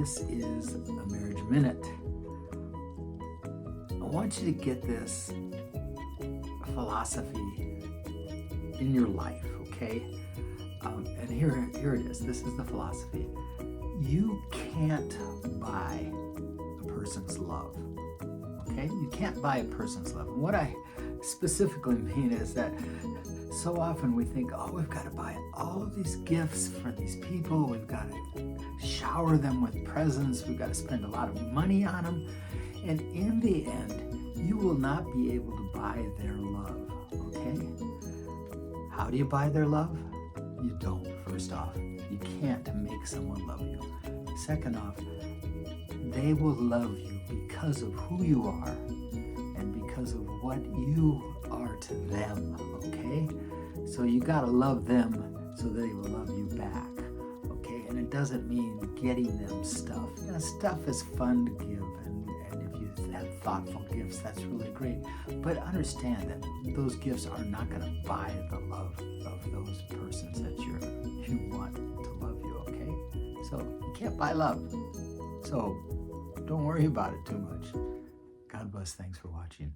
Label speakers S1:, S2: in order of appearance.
S1: This is a Marriage Minute. I want you to get this philosophy in your life, okay? And here it is. This is the philosophy. You can't buy a person's love, okay? You can't buy a person's love. And what I specifically mean is that so often we think, oh, we've got to buy all of these gifts for these people. We've got to shower them with presents. We've got to spend a lot of money on them. And in the end, you will not be able to buy their love, okay? How do you buy their love? You don't, first off. You can't make someone love you. Second off, they will love you because of who you are and because of what you are to them, okay? So you gotta love them so they will love you back, okay? And it doesn't mean getting them stuff. Now, stuff is fun to give, and if you have thoughtful gifts, that's really great. But understand that those gifts are not gonna buy the love of those persons that you want to love you, okay? So you can't buy love. So don't worry about it too much. God bless. Thanks for watching.